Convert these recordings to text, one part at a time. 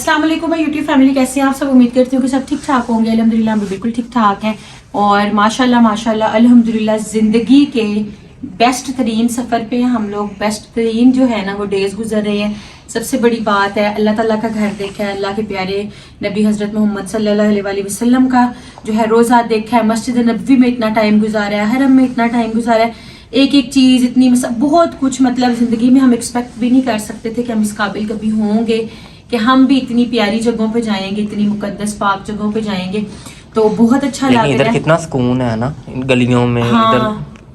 अस्सलाम वालेकुम मैं यूट्यूब फैमिली, कैसे हैं आप सब। उम्मीद करती हूँ कि सब ठीक ठाक होंगे। अल्हम्दुलिल्लाह हम बिल्कुल ठीक ठाक हैं और माशाल्लाह माशाल्लाह अल्हम्दुलिल्लाह ज़िंदगी के बेस्ट तरीन सफ़र पे हम लोग। बेस्ट तरीन जो है ना वो डेज़ गुजर रहे हैं। सबसे बड़ी बात है अल्लाह ताला का घर देखा है, अल्लाह के प्यारे नबी हज़रत मोहम्मद सल्लल्लाहु अलैहि वसल्लम का जो है रोज़ा देखा है, मस्जिद नबवी में इतना टाइम गुजारा है, हरम में इतना टाइम गुजारा है। एक एक चीज़ इतनी बहुत कुछ मतलब ज़िंदगी में हम एक्सपेक्ट भी नहीं कर सकते थे कि हम इस काबिल कभी होंगे कि हम भी इतनी प्यारी जगहों पे जाएंगे, इतनी मुकद्दस पाक जगहों पे जाएंगे। तो बहुत अच्छा लग रहा है। इधर कितना सुकून है ना इन गलियों में। हाँ, इधर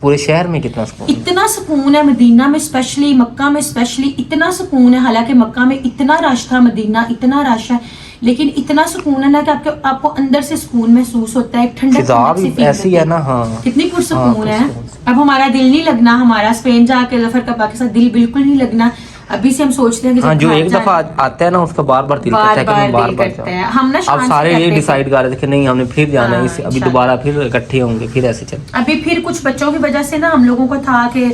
पूरे शहर में कितना सुकून, इतना सुकून है। मदीना में स्पेशली, मक्का में स्पेशली इतना सुकून है। हालांकि मक्का में इतना रश था, मदीना इतना रश है, लेकिन इतना सुकून है ना कि आपको अंदर से सुकून महसूस होता है। ठंडक ऐसी है ना। हाँ, कितनी पुरसुकून है। अब हमारा दिल नहीं लगना, हमारा स्पेन जाके जफर का बाकी साथ दिल बिल्कुल नहीं लगना। अभी से हम सोचते हैं कि जो एक दफा आता है ना उसका बार बार दिल करता है कि हम बार बार जाएं। हम ना अब सारे ये डिसाइड कर रहे थे कि नहीं हमने फिर जाना है, अभी दोबारा फिर इकट्ठे होंगे, फिर ऐसे चल। अभी फिर कुछ बच्चों की वजह से ना हम लोगों को था कि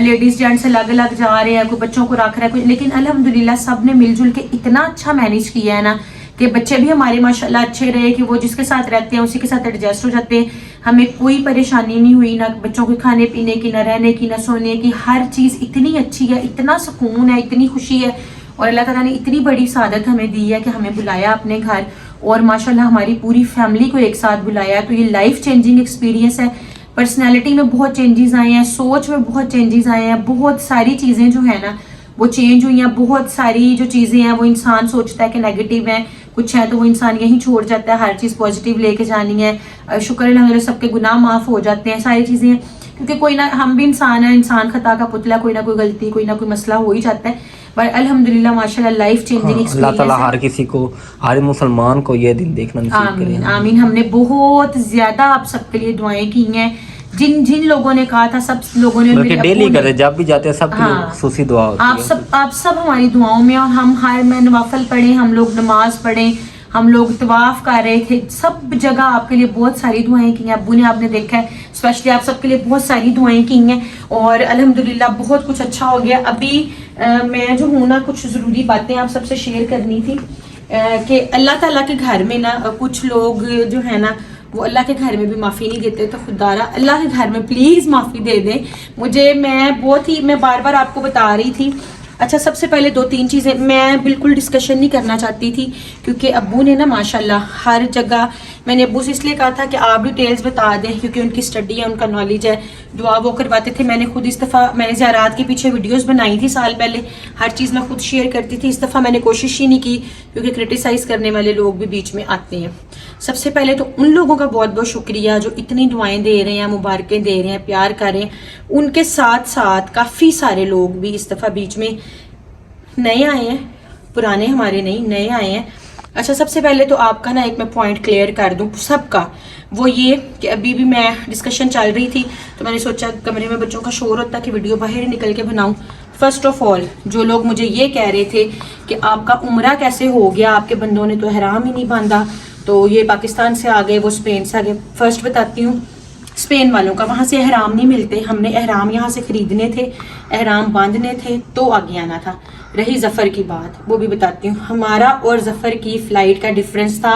लेडीज जेंट्स अलग अलग जा रहे हैं, कोई बच्चों को रख रहा है, लेकिन अल्हम्दुलिल्लाह सब ने मिलजुल के इतना अच्छा मैनेज किया है ना कि बच्चे भी हमारे माशाल्लाह अच्छे रहे कि वो जिसके साथ रहते हैं उसी के साथ एडजस्ट हो जाते हैं। हमें कोई परेशानी नहीं हुई, ना बच्चों के खाने पीने की, ना रहने की, ना सोने की। हर चीज़ इतनी अच्छी है, इतना सुकून है, इतनी खुशी है। और अल्लाह ताला ने इतनी बड़ी सादत हमें दी है कि हमें बुलाया अपने घर और माशाल्लाह हमारी पूरी फैमिली को एक साथ बुलाया। तो ये लाइफ चेंजिंग एक्सपीरियंस है। पर्सनैलिटी में बहुत चेंजेस आए हैं, सोच में बहुत चेंजेस आए हैं, बहुत सारी चीज़ें जो है ना वो चेंज हुई हैं। बहुत सारी जो चीज़ें हैं वो इंसान सोचता है कि नेगेटिव है कुछ है तो वो इंसान यहीं छोड़ जाता है। हर चीज़ पॉजिटिव लेके जानी है। शुक्र अल्हम्दुलिल्लाह सबके गुनाह माफ़ हो जाते हैं, सारी चीज़ें। क्योंकि कोई ना, हम भी इंसान है, इंसान खता का पुतला, कोई ना कोई गलती, कोई ना कोई मसला हो ही जाता है। पर अल्हम्दुलिल्लाह माशाल्लाह लाइफ चेंजिंग एक्सपीरियंस। अल्लाह ताला हर किसी को, हर मुसलमान को ये दिन देखना नसीब करे। आमीन आमीन। हमने बहुत ज्यादा आप सबके लिए दुआएं की हैं। जिन जिन लोगों ने कहा था सब लोगों ने डेली करते, जब भी जाते हैं सब खुशी दुआ होती है। आप सब हमारी दुआओं में। और हम हर में नवाफल पढ़े, हम लोग नमाज पढ़े, हम लोग तवाफ कर रहे थे, सब जगह आपके लिए बहुत सारी दुआएं की हैं। अब्बू ने आपने देखा है, स्पेशली आप सबके लिए बहुत सारी दुआएं की हैं और अल्हम्दुलिल्लाह बहुत कुछ अच्छा हो गया। अभी मैं जो हूँ ना कुछ ज़रूरी बातें आप सबसे शेयर करनी थी कि अल्लाह ताला के घर में ना कुछ लोग जो है ना वो अल्लाह के घर में भी माफ़ी नहीं देते। तो खुदारा अल्लाह के घर में प्लीज़ माफ़ी दे दें मुझे। मैं बार बार आपको बता रही थी। अच्छा, सबसे पहले 2-3 चीज़ें मैं बिल्कुल डिस्कशन नहीं करना चाहती थी क्योंकि अब्बू ने ना माशाल्लाह हर जगह, मैंने अब्बू से इसलिए कहा था कि आप डिटेल्स बता दें क्योंकि उनकी स्टडी है, उनका नॉलेज है, दुआ वो करवाते थे। मैंने खुद इस दफ़ा मैंने ज़ियारात के पीछे वीडियोस बनाई थी साल पहले, हर चीज़ मैं खुद शेयर करती थी। इस दफ़ा मैंने कोशिश ही नहीं की क्योंकि क्रिटिसाइज़ करने वाले लोग भी बीच में आते हैं। सबसे पहले तो उन लोगों का बहुत बहुत शुक्रिया जो इतनी दुआएं दे रहे हैं, मुबारकें दे रहे हैं, प्यार कर रहे हैं। उनके साथ साथ काफ़ी सारे लोग भी इस दफ़ा बीच में नए आए हैं, पुराने हमारे नहीं, नए आए हैं। अच्छा, सबसे पहले तो आपका ना एक मैं पॉइंट क्लियर कर दूं सबका, वो ये कि अभी भी मैं डिस्कशन चल रही थी तो मैंने सोचा कमरे में बच्चों का शोर होता कि वीडियो बाहर ही निकल के बनाऊं। फर्स्ट ऑफ ऑल जो लोग मुझे ये कह रहे थे कि आपका उम्रा कैसे हो गया, आपके बंदों ने तो एहराम ही नहीं बांधा, तो ये पाकिस्तान से आ गए, वो स्पेन से आ गए। फर्स्ट बताती हूँ, स्पेन वालों का वहाँ से एहराम नहीं मिलते। हमने एहराम यहाँ से ख़रीदने थे, एहराम बांधने थे तो आगे आना था। रही ज़फ़र की बात, वो भी बताती हूँ। हमारा और ज़फ़र की फ़्लाइट का डिफरेंस था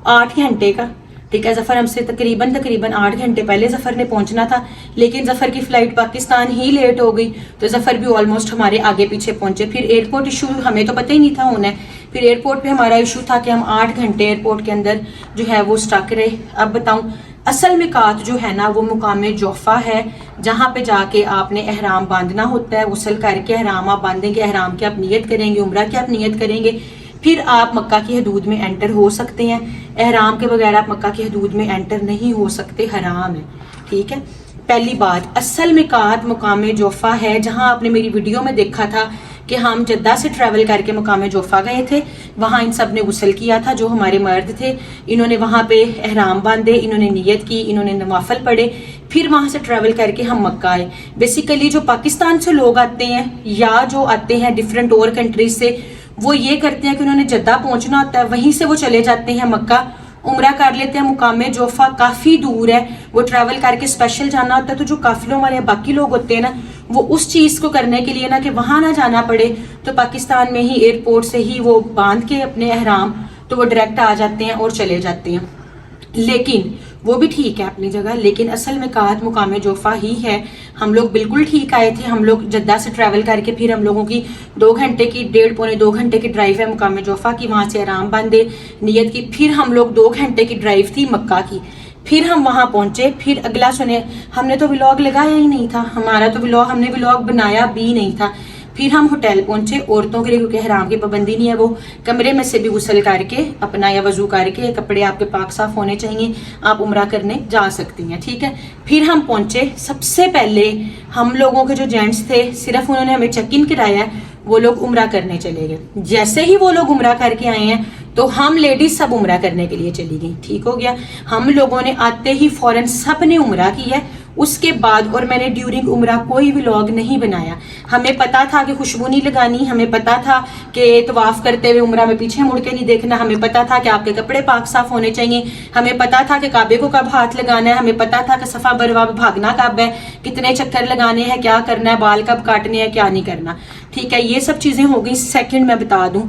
8 घंटे का, ठीक है। ज़फ़र हमसे तकरीबन 8 घंटे पहले ज़फ़र ने पहुँचना था, लेकिन ज़फ़र की फ़्लाइट पाकिस्तान ही लेट हो गई तो ज़फ़र भी ऑलमोस्ट हमारे आगे पीछे पहुँचे। फिर एयरपोर्ट इशू हमें तो पता ही नहीं था होना है, फिर एयरपोर्ट पे हमारा इशू था कि हम 8 घंटे एयरपोर्ट के अंदर जो है वो स्टक रहे। अब बताऊँ, असल मिकात जो है ना वो मुकाम जोफ़ा है, जहाँ पे जाके आपने एहराम बांधना होता है। गुस्ल करके एहराम आप बांधेंगे, एहराम की आप नियत करेंगे, उम्रा की आप नियत करेंगे, फिर आप मक्का की हदूद में एंटर हो सकते हैं। एहराम के बगैर आप मक्का की हदूद में एंटर नहीं हो सकते, हराम है, ठीक है। पहली बात, असल मिकात मुकाम जोफ़ा है, जहाँ आपने मेरी वीडियो में देखा था कि हम जद्दा से ट्रैवल करके मुकाम जोफ़ा गए थे। वहाँ इन सब ने गुस्ल किया था, जो हमारे मर्द थे, इन्होंने वहाँ पे एहराम बांधे, इन्होंने नियत की, इन्होंने नवाफल पढ़े, फिर वहाँ से ट्रैवल करके हम मक्का आए। बेसिकली जो पाकिस्तान से लोग आते हैं या जो आते हैं डिफरेंट और कंट्रीज से, वो ये करते हैं कि उन्होंने जद्दा पहुँचना होता है, वहीं से वो चले जाते हैं मक्का उम्रा कर लेते हैं। मुकामे जोफा काफ़ी दूर है, वो ट्रैवल करके स्पेशल जाना होता है। तो जो काफिलों वाले बाकी लोग होते हैं ना, वो उस चीज़ को करने के लिए ना कि वहाँ ना जाना पड़े, तो पाकिस्तान में ही एयरपोर्ट से ही वो बांध के अपने एहराम तो वो डायरेक्ट आ जाते हैं और चले जाते हैं। लेकिन वो भी ठीक है अपनी जगह, लेकिन असल में कात मुकामे जोफा ही है। हम लोग बिल्कुल ठीक आए थे। हम लोग जद्दा से ट्रैवल करके फिर हम लोगों की 2 घंटे की 1.5 पौने 2 घंटे की ड्राइव है मुकामे जोफा की, वहाँ से आराम बांधे नियत की। फिर हम लोग 2 घंटे की ड्राइव थी मक्का की, फिर हम वहाँ पहुंचे। फिर अगला सुने, हमने तो व्लॉग लगाया ही नहीं था, हमारा तो व्लॉग, हमने व्लॉग बनाया भी नहीं था। फिर हम होटल पहुंचे औरतों के लिए, क्योंकि हराम की पाबंदी नहीं है, वो कमरे में से भी गुस्ल करके अपना या वजू करके, कपड़े आपके पाक साफ होने चाहिए, आप उम्रा करने जा सकती हैं, ठीक है। फिर हम पहुंचे। सबसे पहले हम लोगों के जो जेंट्स थे, सिर्फ उन्होंने हमें चेक इन कराया, वो लोग उम्रा करने चले गए। जैसे ही वो लोग उम्रा करके आए हैं तो हम लेडीज सब उम्रा करने के लिए चली गई, ठीक हो गया। हम लोगों ने आते ही फौरन सब ने उम्रा किया उसके बाद, और मैंने ड्यूरिंग उम्रा कोई व्लॉग नहीं बनाया। हमें पता था कि खुशबू नहीं लगानी, हमें पता था कि तवाफ करते हुए उम्रा में पीछे मुड़ के नहीं देखना, हमें पता था कि आपके कपड़े पाक साफ होने चाहिए, हमें पता था कि काबे को कब हाथ लगाना है, हमें पता था कि सफा बरवा भागना कब है, कितने चक्कर लगाने हैं, क्या करना है, बाल कब काटने हैं, क्या नहीं करना, ठीक है। ये सब चीजें हो गई। सेकंड मैं बता दूं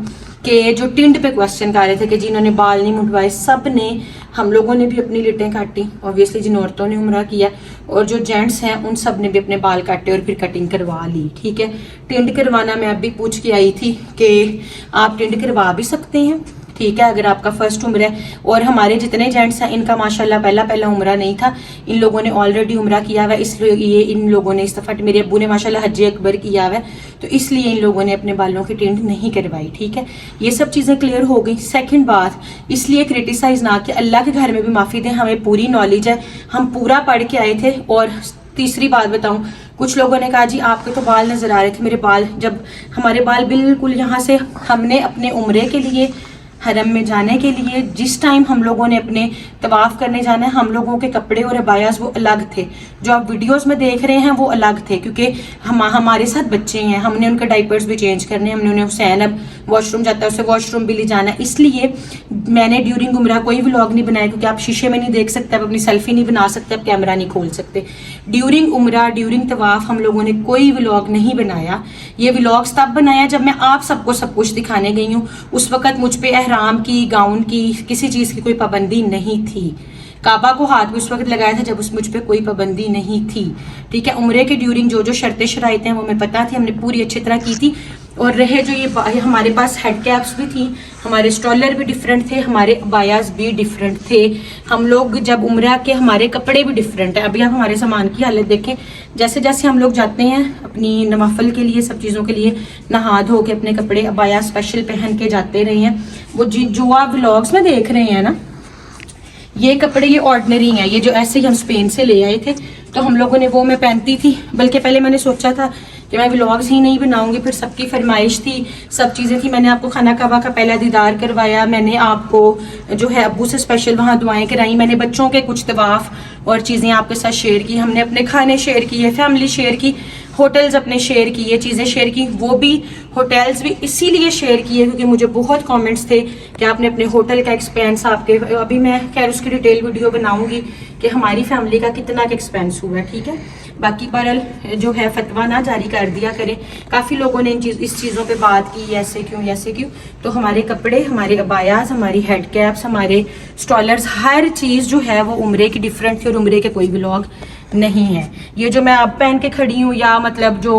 कि जो टिंड पे क्वेश्चन कर रहे थे कि जिन्होंने बाल नहीं मुंडवाए, सब ने, हम लोगों ने भी अपनी लिटें काटी, ऑब्वियसली जिन औरतों ने उम्रा किया, और जो जेंट्स हैं उन सब ने भी अपने बाल काटे और फिर कटिंग करवा ली, ठीक है। टिंड करवाना मैं अभी पूछ के आई थी कि आप टिंड करवा भी सकते हैं, ठीक है, अगर आपका फर्स्ट उम्र है। और हमारे जितने जेंट्स हैं इनका माशाल्लाह पहला उम्रा नहीं था, इन लोगों ने ऑलरेडी उम्रा किया हुआ है, इसलिए इन लोगों ने इस दफा, मेरे अब्बू ने माशाल्लाह हज अकबर किया हुआ है, तो इसलिए इन लोगों ने अपने बालों की टिंड नहीं करवाई, ठीक है। ये सब चीज़ें क्लियर हो गई। सेकंड बात, इसलिए क्रिटिसाइज ना कि अल्लाह के घर में भी माफ़ी दें, हमें पूरी नॉलेज है, हम पूरा पढ़ के आए थे। और तीसरी बात बताऊं, कुछ लोगों ने कहा जी आपके तो बाल नजर आ रहे थे, मेरे बाल, जब हमारे बाल बिल्कुल यहाँ से, हमने अपने उम्रे के लिए, हरम में जाने के लिए, जिस टाइम हम लोगों ने अपने तवाफ करने जाना है, हम लोगों के कपड़े और अबायास वो अलग थे। जो आप वीडियोस में देख रहे हैं वो अलग थे, क्योंकि हमारे साथ बच्चे हैं, हमने उनके डाइपर्स भी चेंज करने, हमने उन्हें, हुसैन अब वॉशरूम जाता है उसे वॉशरूम भी ले जाना है, इसलिए मैंने ड्यूरिंग उम्रा कोई व्लॉग नहीं बनाया, क्योंकि आप शीशे में नहीं देख सकते, आप अपनी सेल्फी नहीं बना सकते, आप कैमरा नहीं खोल सकते। ड्यूरिंग उम्रा, ड्यूरिंग तवाफ हम लोगों ने कोई व्लॉग नहीं बनाया। ये व्लॉग्स तब बनाया जब मैं आप सबको सब कुछ दिखाने गई हूँ। उस वक्त मुझ पे एहराम की, गाउन की, किसी चीज की कोई पाबंदी नहीं थी। काबा को हाथ भी उस वक्त लगाया था जब उस मुझ पे कोई पाबंदी नहीं थी, ठीक है। उम्रे के ड्यूरिंग जो जो शर्तें शराइतें हैं वो हमें पता थी, हमने पूरी अच्छी तरह की थी। और रहे जो ये हमारे पास हेड कैप्स भी थी, हमारे स्टॉलर भी डिफरेंट थे, हमारे बायास भी डिफरेंट थे। हम लोग जब उम्रा के, हमारे कपड़े भी डिफरेंट है। अभी आप हमारे सामान की हालत देखें, जैसे जैसे हम लोग जाते हैं अपनी नवाफल के लिए, सब चीज़ों के लिए नहा धो के अपने कपड़े अबाया स्पेशल पहन के जाते रहे हैं। वो जो आप व्लॉग्स में देख रहे हैं ना, ये कपड़े ये ऑर्डिनरी हैं, ये जो ऐसे ही हम स्पेन से ले आए थे, तो हम लोगों ने, वो मैं पहनती थी। बल्कि पहले मैंने सोचा था कि मैं व्लॉग्स ही नहीं बनाऊंगी, फिर सबकी फरमाइश थी, सब चीज़ें थी। मैंने आपको खाना काबा का पहला दीदार करवाया, मैंने आपको जो है अब्बू से स्पेशल वहाँ दुआएं कराई, मैंने बच्चों के कुछ तवाफ और चीज़ें आपके साथ शेयर की, हमने अपने खाने शेयर किए, फैमिली शेयर की, होटल्स अपने शेयर किए, चीज़ें शेयर की। वो भी होटल्स भी इसीलिए शेयर किए क्योंकि मुझे बहुत कमेंट्स थे कि आपने अपने होटल का एक्सपेंस, आपके, अभी मैं खैर उसकी डिटेल वीडियो बनाऊंगी कि हमारी फैमिली का कितना एक्सपेंस हुआ है, ठीक है। बाकी बहरहाल जो है फतवा ना जारी कर दिया करें। काफ़ी लोगों ने इस चीज़ों पे बात की, ऐसे क्यों। तो हमारे कपड़े, हमारे अबायास, हमारी हेड कैप्स, हमारे स्टॉलर्स, हर चीज़ जो है वो उम्रे की डिफरेंट थी और उम्रे के कोई व्लॉग नहीं है। ये जो मैं अब पहन के खड़ी हूँ, या मतलब जो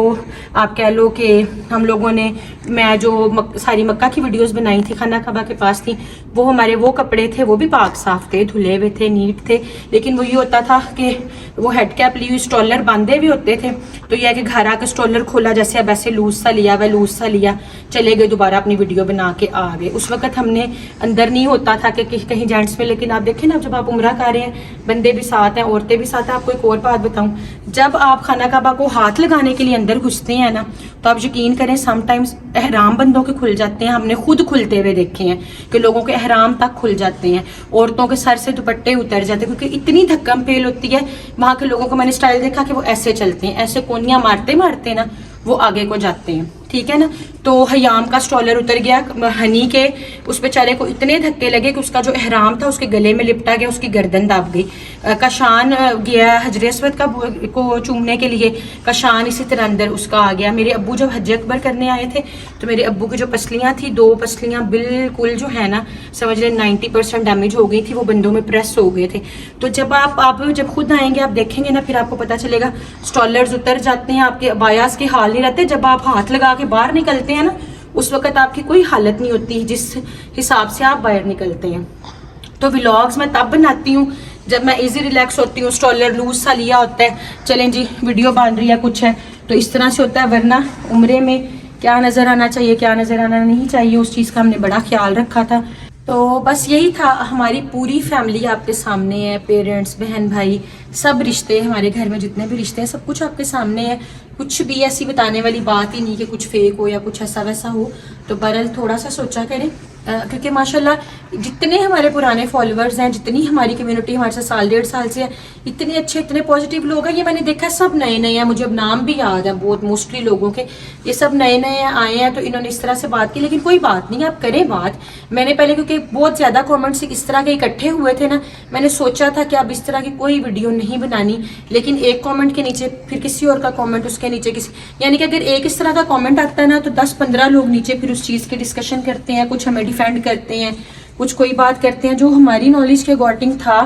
आप कह लो कि हम लोगों ने, मैं जो सारी मक्का की वीडियोस बनाई थी, खाना काबा के पास थी, वो हमारे वो कपड़े थे, वो भी पाक साफ थे, धुले हुए थे, नीट थे। लेकिन वो ये होता था कि वो हेड कैप ली हुई, स्टॉलर बांधे भी होते थे, तो यह है कि घर आकर स्टॉलर खोला, जैसे अब ऐसे लूज सा लिया, वह लूज सा लिया, चले गए, दोबारा अपनी वीडियो बना के आ गए। उस वक्त हमने अंदर नहीं होता था कि कहीं जेंट्स में। लेकिन आप देखें ना, जब आप उम्रा कर रहे हैं, बंदे भी साथ हैं, औरतें भी साथ हैं। आपको एक और बात बताऊं, जब आप खाना काबा को हाथ लगाने के लिए अंदर घुसते हैं ना, तो आप यकीन करें समटाइम्स एहराम बंदों के खुल जाते हैं। हमने खुद खुलते हुए देखे हैं कि लोगों के एहराम तक खुल जाते हैं, औरतों के सर से दुपट्टे उतर जाते हैं, क्योंकि इतनी धक्कम पेल होती है वहां के लोगों को। मैंने स्टाइल देखा कि वो ऐसे चलते हैं, ऐसे कोनियां मारते मारते ना वो आगे को जाते हैं, ठीक है ना। तो हयाम का स्टॉलर उतर गया हनी के, उस बेचारे को इतने धक्के लगे कि उसका जो एहराम था उसके गले में लिपटा गया, उसकी गर्दन दाब गई। कशान गया हजर अस्वद का को चूमने के लिए, कशान इसी तरह अंदर उसका आ गया। मेरे अब्बू जब हज अकबर करने आए थे तो मेरे अब्बू की जो पसलियाँ थी, 2 पसलियाँ बिल्कुल जो है ना समझ रहे 90% डैमेज हो गई थी, वो बंदों में प्रेस हो गए थे। तो जब आप जब खुद आएंगे आप देखेंगे ना, फिर आपको पता चलेगा स्टॉलर्स उतर जाते हैं, आपके अबायास के हाल नहीं रहते। जब आप हाथ लगा के बाहर निकलते हैं ना, उस वक्त आपकी कोई हालत नहीं होती जिस हिसाब से आप बाहर निकलते हैं। तो व्लॉग्स मैं तब बनाती हूँ जब मैं इजी रिलैक्स होती हूँ, स्टॉलर लूज सा लिया होता है, चलें जी वीडियो बन रही है कुछ है तो इस तरह से होता है। वरना उम्रे में क्या नज़र आना चाहिए क्या नज़र आना नहीं चाहिए, उस चीज़ का हमने बड़ा ख्याल रखा था। तो बस यही था, हमारी पूरी फैमिली आपके सामने है, पेरेंट्स बहन भाई सब रिश्ते, हमारे घर में जितने भी रिश्ते हैं सब कुछ आपके सामने है। कुछ भी ऐसी बताने वाली बात ही नहीं कि कुछ फेक हो या कुछ ऐसा वैसा हो। तो बहरहाल थोड़ा सा सोचा करें, क्योंकि माशाल्लाह जितने हमारे पुराने फॉलोअर्स हैं, जितनी हमारी कम्युनिटी हमारे साथ 1.5 साल से है, इतने अच्छे इतने पॉजिटिव लोग हैं। ये मैंने देखा सब नए नए हैं, मुझे अब नाम भी याद है बहुत मोस्टली लोगों के, ये सब नए नए आए हैं। तो इन्होंने इस तरह से बात की, लेकिन कोई बात नहीं, आप करें बात। मैंने पहले क्योंकि बहुत ज़्यादा कॉमेंट्स इस तरह के इकट्ठे हुए थे ना, मैंने सोचा था कि अब इस तरह की कोई वीडियो नहीं बनानी। लेकिन एक कॉमेंट के नीचे फिर किसी और का कॉमेंट, उसके नीचे किसी, यानी कि अगर एक इस तरह का कॉमेंट आता है ना तो 10-15 लोग नीचे फिर उस चीज़ की डिस्कशन करते हैं, कुछ हमें डिफेंड करते हैं, कुछ कोई बात करते हैं। जो हमारी नॉलेज के अकॉर्डिंग था,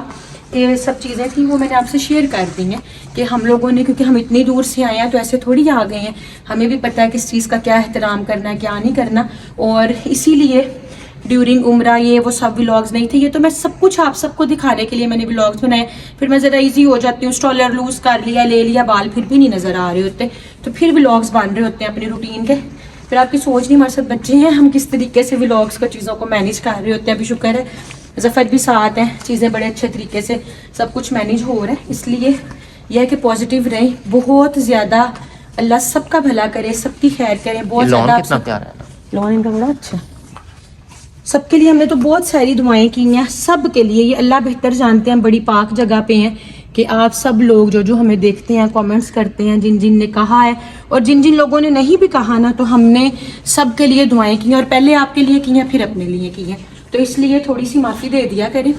ये सब चीज़ें थी, वो मैंने आपसे शेयर कर दी हैं कि हम लोगों ने, क्योंकि हम इतनी दूर से आए हैं तो ऐसे थोड़ी आ गए हैं, हमें भी पता है किस चीज़ का क्या एहतराम करना है क्या नहीं करना। और इसीलिए ड्यूरिंग उम्रा ये वो सब व्लॉग्स नहीं थे, ये तो मैं सब कुछ आप सबको दिखाने के लिए मैंने व्लॉग्स बनाए। फिर मैं ज़रा इजी हो जाती हूँ, स्टॉलर लूज कर लिया ले लिया, बाल फिर भी नहीं नज़र आ रहे होते, तो फिर व्लॉग्स बन रहे होते हैं अपनी रूटीन के। फिर आपकी सोच नहीं, हमारे साथ बच्चे हैं, हम किस तरीके से व्लॉग्स को चीज़ों को मैनेज कर रहे होते हैं। अभी शुक्र है ज़फ़र भी साथ हैं, चीज़ें बड़े अच्छे तरीके से सब कुछ मैनेज हो रहा है। इसलिए यह है कि पॉजिटिव रहें, बहुत ज़्यादा अल्लाह सबका भला करे, सबकी खैर करे। बहुत ज़्यादा लॉन इनका बड़ा अच्छा, सबके लिए हमने तो बहुत सारी दुआएं की हैं, सब के लिए। ये अल्लाह बेहतर जानते हैं, बड़ी पाक जगह पे हैं कि आप सब लोग जो जो हमें देखते हैं, कमेंट्स करते हैं, जिन जिन ने कहा है और जिन जिन लोगों ने नहीं भी कहा ना, तो हमने सब के लिए दुआएं की हैं, और पहले आपके लिए की हैं फिर अपने लिए की हैं। तो इसलिए थोड़ी सी माफ़ी दे दिया करें,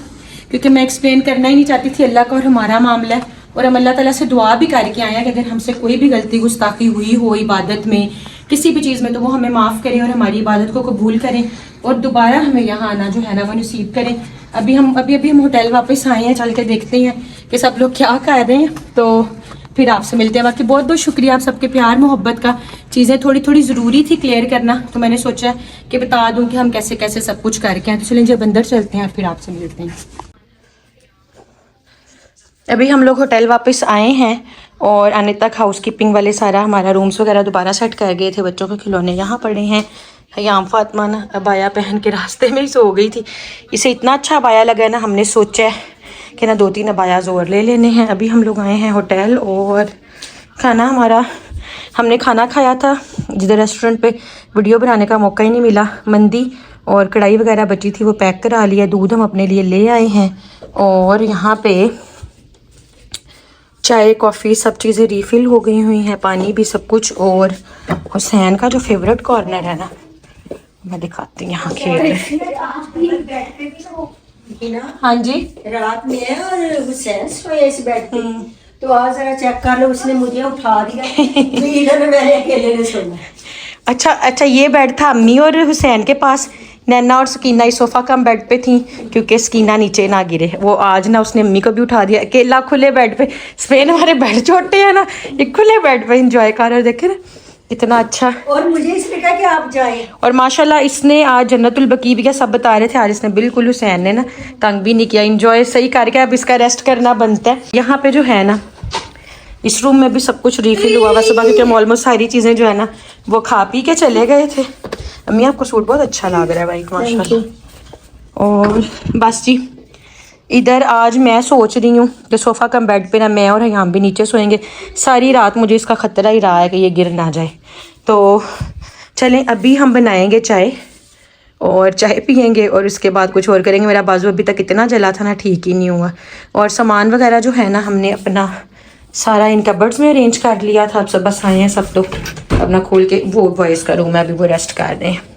क्योंकि मैं एक्सप्लेन करना ही नहीं चाहती थी। अल्लाह का और हमारा मामला है, और हम अल्लाह ताला से दुआ भी करके आए हैं कि अगर हमसे कोई भी गलती गुस्ताखी हुई हो इबादत में, किसी भी चीज़ में, तो वो हमें माफ़ करें और हमारी इबादत को कबूल करें, और दोबारा हमें यहाँ आना जो है ना वो नसीब करें। अभी हम होटल वापस आए हैं, चल के देखते हैं कि सब लोग क्या कर रहे हैं, तो फिर आपसे मिलते हैं। बाकी बहुत बहुत शुक्रिया आप सबके प्यार मोहब्बत का। चीज़ें थोड़ी थोड़ी ज़रूरी थी क्लियर करना, तो मैंने सोचा कि बता दूं कि हम कैसे कैसे सब कुछ करके आए। तो चलें जब अंदर चलते हैं और फिर आपसे मिलते हैं। अभी हम लोग होटल वापस आए हैं और आने तक हाउसकीपिंग वाले सारा हमारा रूम्स वगैरह दोबारा सेट कर गए थे। बच्चों के खिलौने यहाँ पड़े हैं। हयाम फातिमा ना अबाया पहन के रास्ते में ही सो गई थी, इसे इतना अच्छा अबाया लगा ना, हमने सोचा है कि ना 2-3 अबायाज और ले लेने हैं। अभी हम लोग आए हैं होटल, और खाना हमारा, हमने खाना खाया था जिधर रेस्टोरेंट पे वीडियो बनाने का मौका ही नहीं मिला। मंदी और कढ़ाई वगैरह बची थी, वो पैक करा लिया। दूध हम अपने लिए ले आए हैं, और यहाँ पे चाय कॉफ़ी सब चीज़ें रीफ़िल हो गई हुई हैं, पानी भी सब कुछ। और हुसैन का जो फेवरेट कॉर्नर है ना, मैं दिखाती हूँ, यहाँ खेल रहे। हाँ जी, रात में है और हुसैन सोए इस बेड पे, तो आज जरा चेक कर लो, उसने मुझे उठा दिया। इधर मैंने अकेले ने सोना। अच्छा, ये बेड था अम्मी और हुसैन के पास। नैना और सकीना इस सोफ़ा का बेड पे थी, क्योंकि सकीना नीचे ना गिरे। वो आज ना उसने अम्मी को भी उठा दिया, अकेला खुले बेड पे। स्पेन हमारे बेड छोटे हैं ना, ये खुले बेड पे इंजॉय कर रहे। देखे ना इतना अच्छा। और मुझे इसने कहा कि आप जाएं, और माशाल्लाह इसने आज जन्नतुल बकी भी, क्या सब बता रहे थे, आज इसने बिल्कुल हुसैन ने ना तंग भी नहीं किया, इंजॉय सही करके अब इसका रेस्ट करना बनता है। यहाँ पे जो है ना, इस रूम में भी सब कुछ रीफिल हुआ हुआ सुबह, क्योंकि हम ऑलमोस्ट सारी चीज़ें जो है ना वो खा पी के चले गए थे। अम्मी आपको सूट बहुत अच्छा लग रहा है भाई, माशाल्लाह। और बस जी, इधर आज मैं सोच रही हूँ कि सोफ़ा कम बेड पे ना मैं और हयाम भी नीचे सोएंगे। सारी रात मुझे इसका ख़तरा ही रहा है कि ये गिर ना जाए। तो चलें अभी हम बनाएंगे चाय और चाय पियेंगे, और उसके बाद कुछ और करेंगे। मेरा बाजू अभी तक इतना जला था ना, ठीक ही नहीं हुआ। और सामान वगैरह जो है ना हमने अपना सारा इन कबर्ड्स में अरेंज कर लिया था। अब सब बस आए हैं सब, तो अपना खोल के वो बॉयज़ का रूम है, अभी वो रेस्ट कर रहे हैं।